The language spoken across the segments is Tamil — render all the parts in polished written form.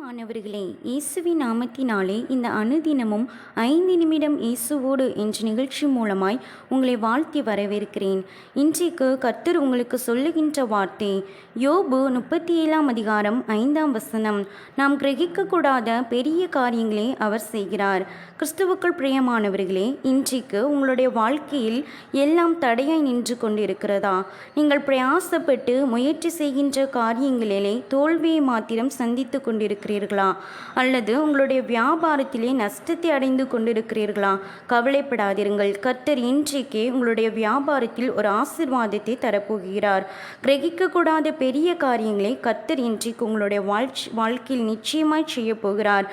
பிரியமானவர்களே, இயேசுவின் நாமத்தினாலே இந்த அனுதினமும் 5 நிமிடம் இயேசுவோடு என்ற நிகழ்ச்சி மூலமாய் உங்களை வாழ்த்தி வரவேற்கிறேன். இன்றைக்கு கர்த்தர் உங்களுக்கு சொல்லுகின்ற வார்த்தை யோபு 37 அதிகாரம் 5 வசனம். நாம் கிரகிக்கக்கூடாத பெரிய காரியங்களே அவர் செய்கிறார். கிறிஸ்துவுக்குள் பிரியமானவர்களே, இன்றைக்கு உங்களுடைய வாழ்க்கையில் எல்லாம் தடையாய் நின்று கொண்டிருக்கிறதா? நீங்கள் பிரயாசப்பட்டு முயற்சி செய்கின்ற காரியங்களிலே தோல்வியை மாத்திரம் சந்தித்து கொண்டிருக்கிறீர்களா? அல்லது உங்களுடைய வியாபாரத்திலே நஷ்டத்தை அடைந்து கொண்டிருக்கிறீர்களா? கவலைப்படாதிருங்கள். கர்த்தர் இன்றைக்கே உங்களுடைய வியாபாரத்தில் ஒரு ஆசீர்வாதத்தை தரப்போகிறார். கிரகிக்கக்கூடாத பெரிய காரியங்களை கர்த்தர் இன்றைக்கு உங்களுடைய வாழ்க்கையில் நிச்சயமாய் செய்ய போகிறார்.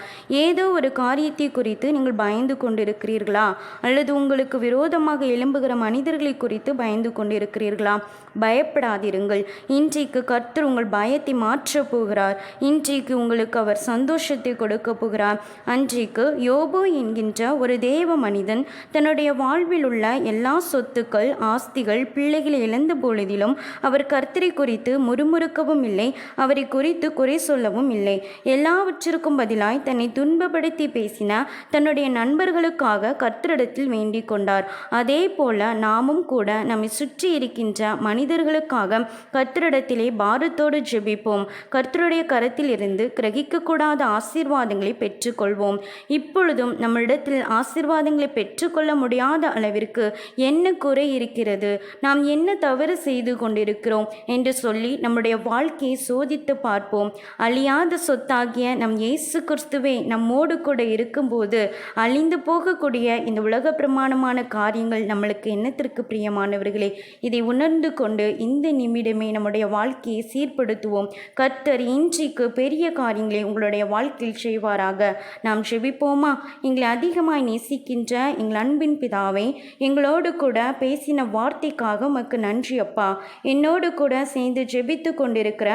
ஏதோ ஒரு காரியத்தை குறித்து நீங்கள் பயந்து கொண்டிருக்கிறீர்களா? அல்லது உங்களுக்கு விரோதமாக எழும்புகிற மனிதர்களை குறித்து பயந்து கொண்டிருக்கிறீர்களா? பயப்படாதிருங்கள். இன்றைக்கு கர்த்தர் உங்கள் பயத்தை மாற்றப் போகிறார். இன்றைக்கு உங்களுக்கு அவர் சந்தோஷத்தை கொடுக்க போகிறார். அன்றைக்கு யோபு என்கின்ற ஒரு தேவ மனிதன் தன்னுடைய வாழ்வில் உள்ள எல்லா சொத்துக்கள், ஆஸ்திகள், பிள்ளைகளை இழந்த பொழுதிலும் அவர் கர்த்தரை குறித்து முறுமுறுக்கவும் இல்லை, அவரை குறித்து குறை சொல்லவும் இல்லை. எல்லாவற்றிற்கும் பதிலாய் தன்னை துன்பப்படுத்தி பேசின தன்னுடைய நண்பர்களுக்காக கர்த்தரிடத்தில் வேண்டிக் கொண்டார். அதே போல நாமும் கூட நம்மை சுற்றி இருக்கின்ற மனிதர்களுக்காக கர்த்தரிடத்திலே பாரத்தோடு ஜெபிப்போம். கர்த்தருடைய கரத்தில் இருந்து கிரகிக்கக்கூடாத ஆசீர்வாதங்களை பெற்றுக்கொள்வோம். இப்பொழுதும் நம்மளிடத்தில் ஆசீர்வாதங்களை பெற்றுக்கொள்ள முடியாத அளவிற்கு என்ன குறை இருக்கிறது, நாம் என்ன தவறு செய்து கொண்டிருக்கிறோம் என்று சொல்லி நம்முடைய வாழ்க்கையை சோதித்து பார்ப்போம். அழியாத சொத்தாகிய நம் இயேசு கிறிஸ்துவே நம்மோடு கூட இருக்கும்போது அழிந்து போகக்கூடிய இந்த உலக பிரமாணமான காரியங்கள் நம்மளுக்கு என்னத்திற்கு பிரியமானவர்களே? இதை உணர்ந்து கொண்டு இந்த நிமிடமே நம்முடைய வாழ்க்கையை சீர்படுத்துவோம். கர்த்தர் இன்றைக்கு பெரிய காரியங்களை உங்களுடைய வாழ்க்கையில் செய்வாராக. நாம் ஜெபிப்போமா? எங்களை அதிகமாய் நேசிக்கின்ற எங்கள் அன்பின் பிதாவே, எங்களோடு கூட பேசின வார்த்தைக்காக உமக்கு நன்றி அப்பா. என்னோடு கூட சேர்ந்து ஜெபித்து கொண்டிருக்கிற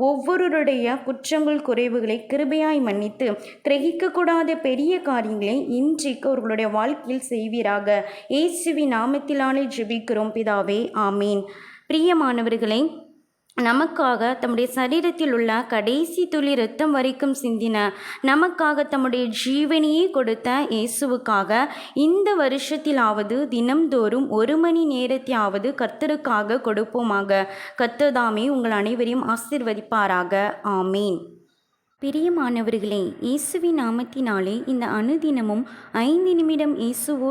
ஒவ்வொருவருடைய குற்றங்கள், குறைவுகளை கிருபையாய் மன்னித்து கிரகிக்கக்கூடாத பெரிய காரியங்களை இன்றைக்கு அவர்களுடைய வாழ்க்கையில் செய்வீராக. இயேசுவின் நாமத்திலானே ஜெபிக்கிறோம் பிதாவே, ஆமீன். பிரியமானவர்களை, நமக்காக தம்முடைய சரீரத்தில் உள்ள கடைசி துளி இரத்தம் வரைக்கும் சிந்தின, நமக்காக தம்முடைய ஜீவனையே கொடுத்த இயேசுவுக்காக இந்த வருஷத்திலாவது தினம்தோறும் 1 மணி நேரத்தையாவது கர்த்தருக்காக கொடுப்போமாக. கர்த்தர்தாமே உங்கள் அனைவரையும் ஆசீர்வதிப்பாராக. ஆமீன். பிரியமானவர்களே, இயேசுவின் நாமத்தினாலே இந்த அனுதினமும் 5 நிமிடம் இயேசுவோடு